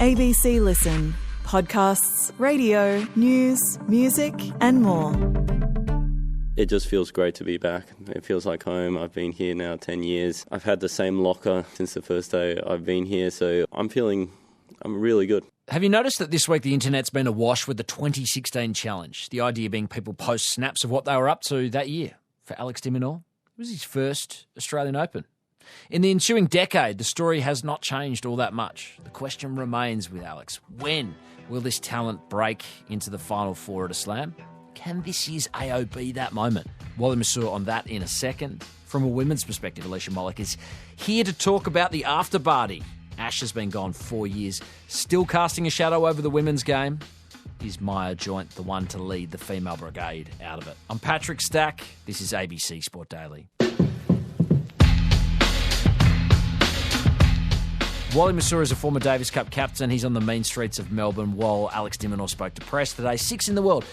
ABC Listen. Podcasts, radio, news, music and more. It just feels great to be back. It feels like home. I've been here now 10 years. I've had the same locker since the first day I've been here, so I'm really good. Have you noticed that this week the internet's been awash with the 2016 challenge? The idea being people post snaps of what they were up to that year. For Alex de Minaur, it was his first Australian Open. In the ensuing decade, the story has not changed all that much. The question remains with Alex, when will this talent break into the Final Four at a slam? Can this year's AO be that moment? Wally Masur on that in a second. From a women's perspective, Alicia Molik is here to talk about the after Barty. Ash has been gone 4 years, still casting a shadow over the women's game. Is Maya Joint the one to lead the female brigade out of it? I'm Patrick Stack. This is ABC Sport Daily. Wally Masur is a former Davis Cup captain. He's on the mean streets of Melbourne while Alex de Minaur spoke to press today. 6th in the world.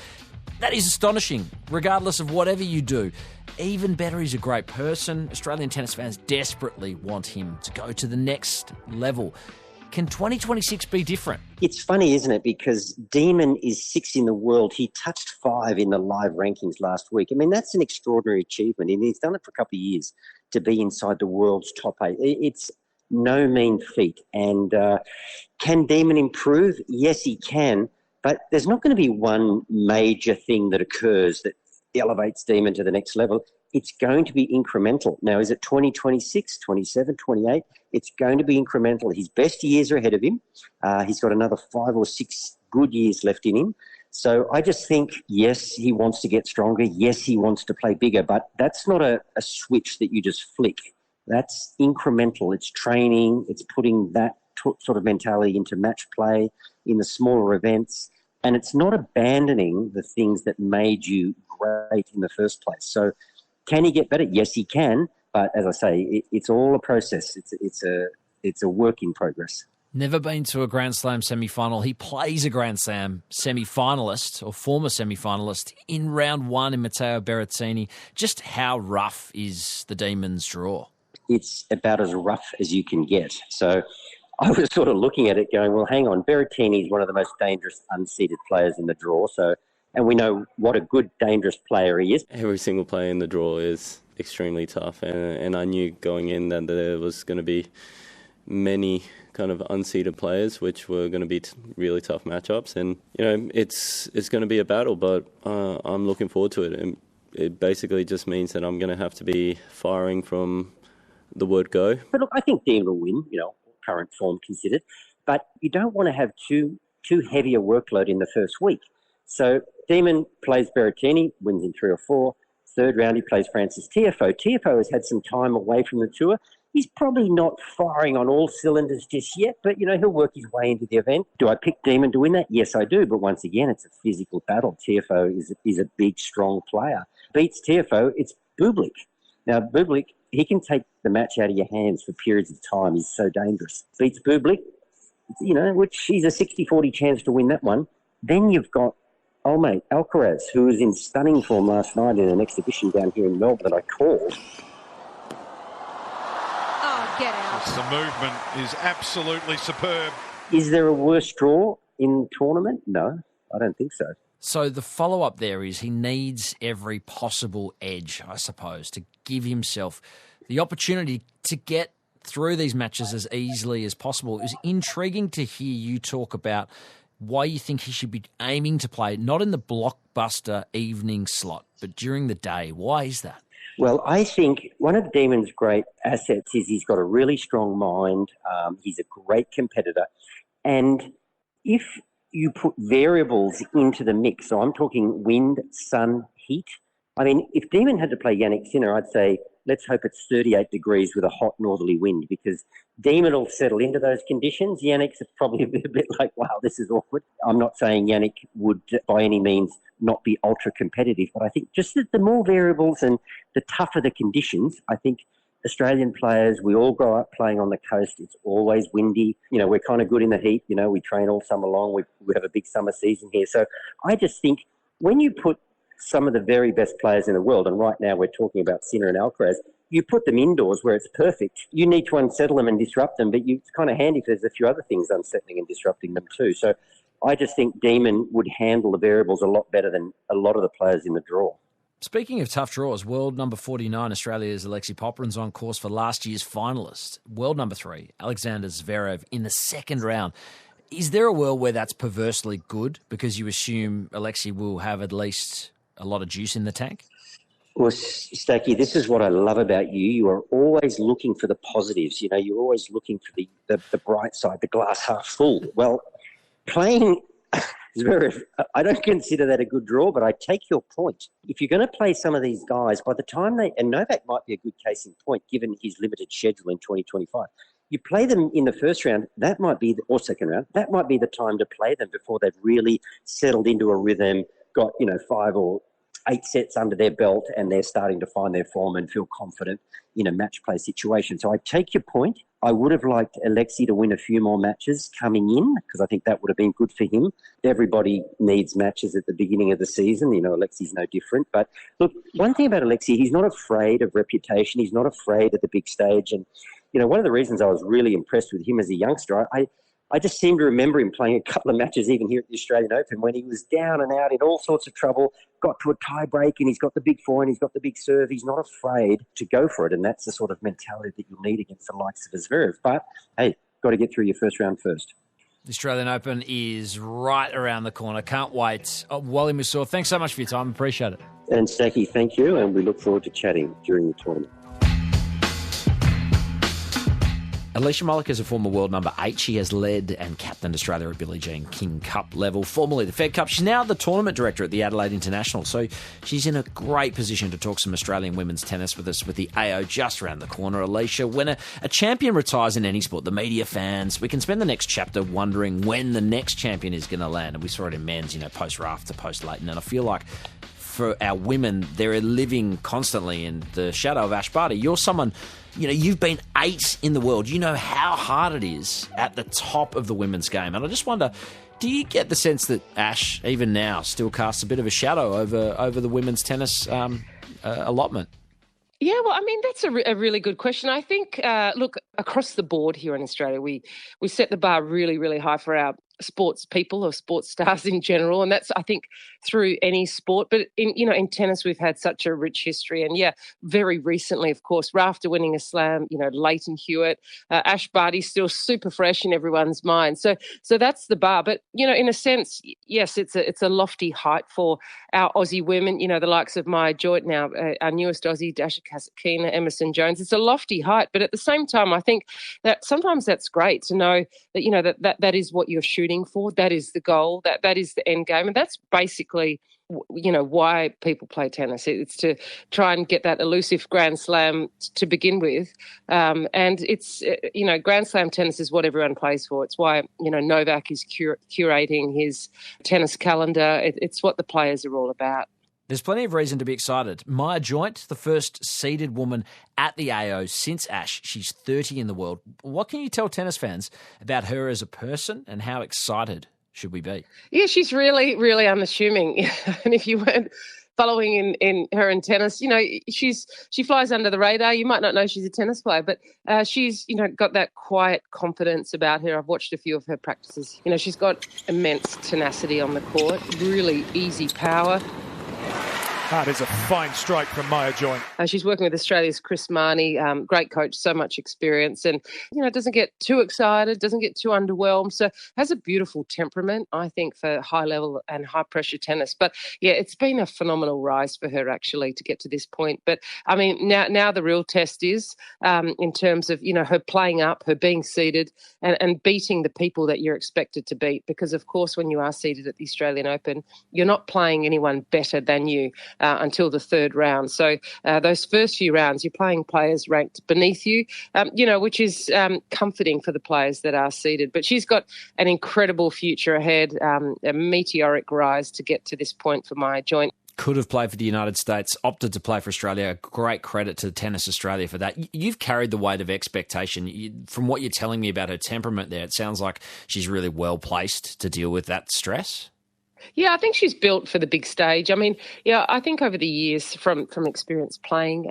That is astonishing, regardless of whatever you do. Even better, he's a great person. Australian tennis fans desperately want him to go to the next level. Can 2026 be different? It's funny, isn't it? Because Demon is 6th in the world. He touched 5 in the live rankings last week. I mean, that's an extraordinary achievement, and he's done it for a couple of years to be inside the world's top 8. It's no mean feat. And can Demon improve? Yes, he can. But there's not going to be one major thing that occurs that elevates Demon to the next level. It's going to be incremental. Now, is it 2026, 27, 28? It's going to be incremental. His best years are ahead of him. He's got another 5 or 6 good years left in him. So I just think, yes, he wants to get stronger. Yes, he wants to play bigger. But that's not a switch that you just flick. That's incremental. It's training. It's putting that sort of mentality into match play in the smaller events. And it's not abandoning the things that made you great in the first place. So can he get better? Yes, he can. But as I say, it's all a process. It's a work in progress. Never been to a Grand Slam semi-final. He plays a Grand Slam semi-finalist or former semi-finalist in round 1 in Matteo Berrettini. Just how rough is the Demons' draw? It's about as rough as you can get. So I was sort of looking at it going, well, hang on, Berrettini is one of the most dangerous unseeded players in the draw. And we know what a good, dangerous player he is. Every single player in the draw is extremely tough. And I knew going in that there was going to be many kind of unseeded players, which were going to be really tough matchups. And, it's going to be a battle, but I'm looking forward to it. And it basically just means that I'm going to have to be firing from the word go. But look, I think Dean will win, current form considered. But you don't want to have too heavy a workload in the first week. So Demon plays Berrettini, wins in 3 or 4. Third round, he plays Francis Tiafoe. Tiafoe has had some time away from the tour. He's probably not firing on all cylinders just yet, but, he'll work his way into the event. Do I pick Demon to win that? Yes, I do. But once again, it's a physical battle. Tiafoe is a big, strong player. Beats Tiafoe, it's Bublik. Now, Bublik, he can take the match out of your hands for periods of time. He's so dangerous. Beats Bublik, which he's a 60-40 chance to win that one. Then you've got old mate Alcaraz, who was in stunning form last night in an exhibition down here in Melbourne that I called. Oh, get out. The movement is absolutely superb. Is there a worse draw in the tournament? No, I don't think so. So the follow-up there is he needs every possible edge, I suppose, to give himself the opportunity to get through these matches as easily as possible. It was intriguing to hear you talk about why you think he should be aiming to play, not in the blockbuster evening slot, but during the day. Why is that? Well, I think one of Demon's great assets is he's got a really strong mind. He's a great competitor. And if you put variables into the mix, so I'm talking wind, sun, heat. I mean, if Demon had to play Yannick Sinner, I'd say, let's hope it's 38 degrees with a hot northerly wind, because Demon will settle into those conditions. Yannick's probably a bit like, wow, this is awkward. I'm not saying Yannick would by any means not be ultra competitive, but I think just that the more variables and the tougher the conditions, I think Australian players, we all grow up playing on the coast. It's always windy. We're kind of good in the heat. We train all summer long. We have a big summer season here. So I just think when you put some of the very best players in the world, and right now we're talking about Sinner and Alcaraz, you put them indoors where it's perfect. You need to unsettle them and disrupt them, but it's kind of handy if there's a few other things unsettling and disrupting them too. So I just think Demon would handle the variables a lot better than a lot of the players in the draw. Speaking of tough draws, world number 49, Australia's Alexei Popyrin's on course for last year's finalist. World number 3, Alexander Zverev in the second round. Is there a world where that's perversely good because you assume Alexei will have at least a lot of juice in the tank? Well, Stacky, this is what I love about you. You are always looking for the positives. You know, you're always looking for the bright side, the glass half full. Well, playing Zverev, I don't consider that a good draw, but I take your point. If you're going to play some of these guys, by the time and Novak might be a good case in point, given his limited schedule in 2025, you play them in the first round, that might be, or second round, that might be the time to play them before they've really settled into a rhythm, got, 5 or 8 sets under their belt, and they're starting to find their form and feel confident in a match play situation. So I take your point. I would have liked Alexei to win a few more matches coming in because I think that would have been good for him. Everybody needs matches at the beginning of the season. Alexei's no different. But look, one thing about Alexei, he's not afraid of reputation. He's not afraid of the big stage. And, one of the reasons I was really impressed with him as a youngster, I just seem to remember him playing a couple of matches even here at the Australian Open when he was down and out in all sorts of trouble, got to a tie break and he's got the big forehand, he's got the big serve. He's not afraid to go for it. And that's the sort of mentality that you'll need against the likes of Zverev. But, hey, got to get through your first round first. The Australian Open is right around the corner. Can't wait. Wally Masur, thanks so much for your time. Appreciate it. And Stacky, thank you. And we look forward to chatting during the tournament. Alicia Molik is a former world number 8. She has led and captained Australia at Billie Jean King Cup level, formerly the Fed Cup. She's now the tournament director at the Adelaide International, so she's in a great position to talk some Australian women's tennis with us with the AO just around the corner. Alicia, when a champion retires in any sport, the media, fans, we can spend the next chapter wondering when the next champion is going to land. And we saw it in men's, post-Rafter, post-Leighton. And I feel like for our women, they're living constantly in the shadow of Ash Barty. You're someone... you've been 8 in the world. You know how hard it is at the top of the women's game. And I just wonder, do you get the sense that Ash, even now, still casts a bit of a shadow over the women's tennis allotment? Yeah, well, that's a really good question. I think, look, across the board here in Australia, we set the bar really, really high for our sports people or sports stars in general, and that's, I think, through any sport. But in tennis, we've had such a rich history, and very recently, of course, Rafter winning a slam, Leighton Hewitt, Ash Barty still super fresh in everyone's mind. So that's the bar. But in a sense, yes, it's a lofty height for our Aussie women. The likes of Maya Joyt now, our newest Aussie, Dasha Kasatkina, Emerson Jones. It's a lofty height, but at the same time, I think that sometimes that's great to know that that is what you're shooting for. That is the goal. That is the end game, and that's basically why people play tennis. It's to try and get that elusive Grand Slam to begin with, and it's Grand Slam tennis is what everyone plays for. It's why Novak is curating his tennis calendar. It's what the players are all about. There's plenty of reason to be excited. Maya Joyt, the first seeded woman at the AO since Ash. She's 30 in the world. What can you tell tennis fans about her as a person, and how excited should we be? Yeah, she's really, really unassuming. And if you weren't following in her in tennis, she flies under the radar. You might not know she's a tennis player, but she's got that quiet confidence about her. I've watched a few of her practices. She's got immense tenacity on the court, really easy power. That is a fine strike from Maya Joyt. She's working with Australia's Chris Marnie, great coach, so much experience, and doesn't get too excited, doesn't get too underwhelmed. So has a beautiful temperament, I think, for high level and high pressure tennis. But it's been a phenomenal rise for her actually to get to this point. But now the real test is in terms of her playing up, her being seeded, and beating the people that you're expected to beat. Because of course, when you are seeded at the Australian Open, you're not playing anyone better than you. Until the third round. So those first few rounds, you're playing players ranked beneath you, which is comforting for the players that are seeded. But she's got an incredible future ahead, a meteoric rise to get to this point for Maya Joyt. Could have played for the United States, opted to play for Australia. Great credit to Tennis Australia for that. You've carried the weight of expectation. From what you're telling me about her temperament there, it sounds like she's really well placed to deal with that stress. Yeah, I think she's built for the big stage. I mean, yeah, I think over the years from experience playing,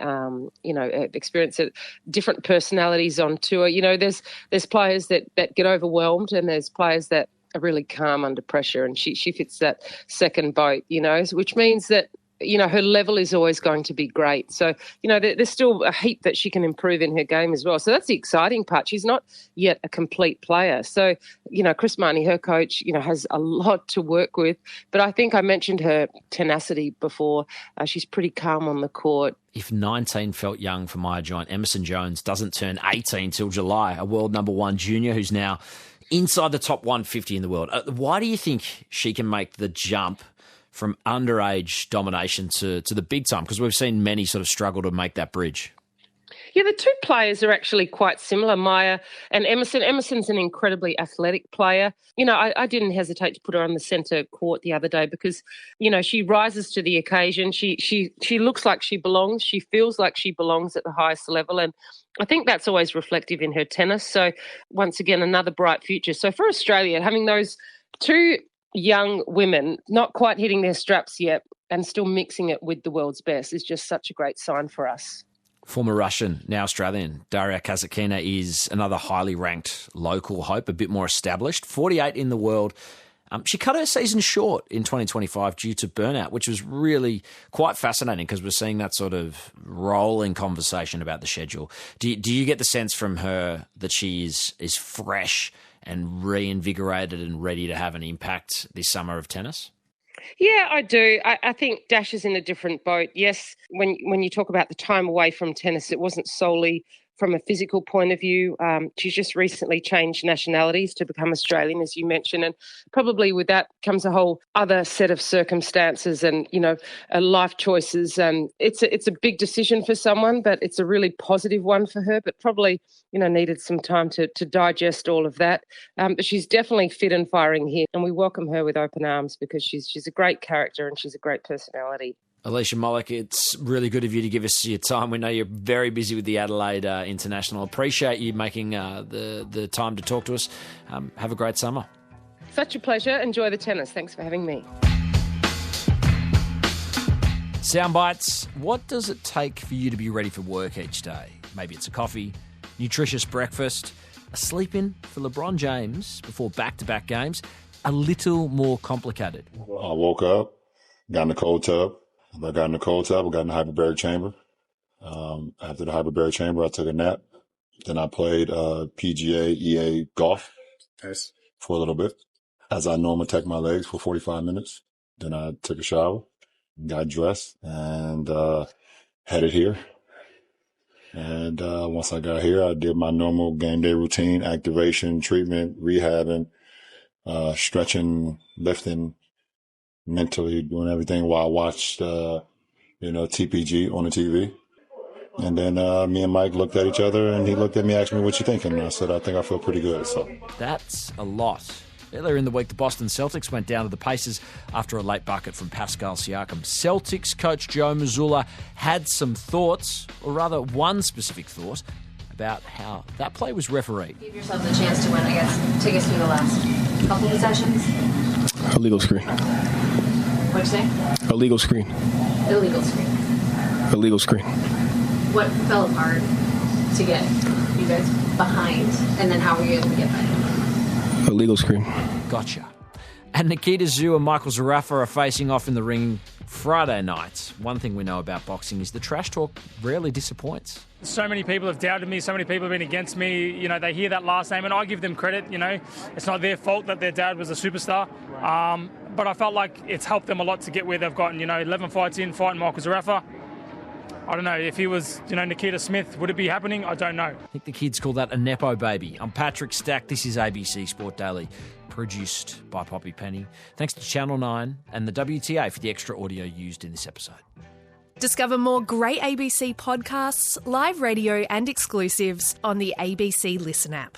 experience at different personalities on tour, there's players that get overwhelmed and there's players that are really calm under pressure, and she fits that second boat, which means that her level is always going to be great. So, there's still a heap that she can improve in her game as well. So that's the exciting part. She's not yet a complete player. So, Chris Marnie, her coach, has a lot to work with. But I think I mentioned her tenacity before. She's pretty calm on the court. If 19 felt young for Maya Giant, Emerson Jones doesn't turn 18 till July, a world number one junior who's now inside the top 150 in the world. Why do you think she can make the jump from underage domination to the big time? Because we've seen many sort of struggle to make that bridge. Yeah, the two players are actually quite similar, Maya and Emerson. Emerson's an incredibly athletic player. I didn't hesitate to put her on the centre court the other day because, she rises to the occasion. She looks like she belongs. She feels like she belongs at the highest level. And I think that's always reflective in her tennis. So once again, another bright future. So for Australia, having those two young women not quite hitting their straps yet and still mixing it with the world's best is just such a great sign for us. Former Russian, now Australian, Daria Kasatkina is another highly ranked local hope, a bit more established, 48 in the world. She cut her season short in 2025 due to burnout, which was really quite fascinating because we're seeing that sort of rolling conversation about the schedule. Do you get the sense from her that she is fresh and reinvigorated and ready to have an impact this summer of tennis? Yeah, I do. I think Dash is in a different boat. Yes, when you talk about the time away from tennis, it wasn't solely from a physical point of view. She's just recently changed nationalities to become Australian, as you mentioned, and probably with that comes a whole other set of circumstances and, life choices. It's a big decision for someone, but it's a really positive one for her, but probably, needed some time to digest all of that. But she's definitely fit and firing here, and we welcome her with open arms because she's a great character and she's a great personality. Alicia Molik, it's really good of you to give us your time. We know you're very busy with the Adelaide International. Appreciate you making the time to talk to us. Have a great summer. Such a pleasure. Enjoy the tennis. Thanks for having me. Soundbites. What does it take for you to be ready for work each day? Maybe it's a coffee, nutritious breakfast, a sleep-in for LeBron James before back-to-back games. A little more complicated. I woke up, got in the cold tub. I got in the cold tub, I got in the hyperbaric chamber. After the hyperbaric chamber, I took a nap. Then I played PGA EA golf for a little bit. As I normally take my legs for 45 minutes. Then I took a shower, got dressed, and headed here. And once I got here, I did my normal game day routine, activation, treatment, rehabbing, stretching, lifting, mentally doing everything while I watched, TPG on the TV. And then me and Mike looked at each other and he looked at me, asked me, what you thinking? And I said, I think I feel pretty good. So that's a lot. Earlier in the week, the Boston Celtics went down to the Pacers after a late bucket from Pascal Siakam. Celtics coach Joe Mazzulla had some thoughts, or rather one specific thought, about how that play was refereed. Give yourself the chance to win, I guess. Take us through the last couple possessions. Illegal screen. What'd you say? Illegal screen. Illegal screen. Illegal screen. What fell apart to get you guys behind, and then how were you able to get back? Illegal screen. Gotcha. And Nikita Zhu and Michael Zarafa are facing off in the ring Friday night. One thing we know about boxing is the trash talk rarely disappoints. So many people have doubted me, so many people have been against me. They hear that last name, and I give them credit. It's not their fault that their dad was a superstar. But I felt like it's helped them a lot to get where they've gotten. 11 fights in, fighting Michael Zarafa. I don't know, if he was, Nikita Smith, would it be happening? I don't know. I think the kids call that a Nepo baby. I'm Patrick Stack. This is ABC Sport Daily, produced by Poppy Penny. Thanks to Channel 9 and the WTA for the extra audio used in this episode. Discover more great ABC podcasts, live radio and exclusives on the ABC Listen app.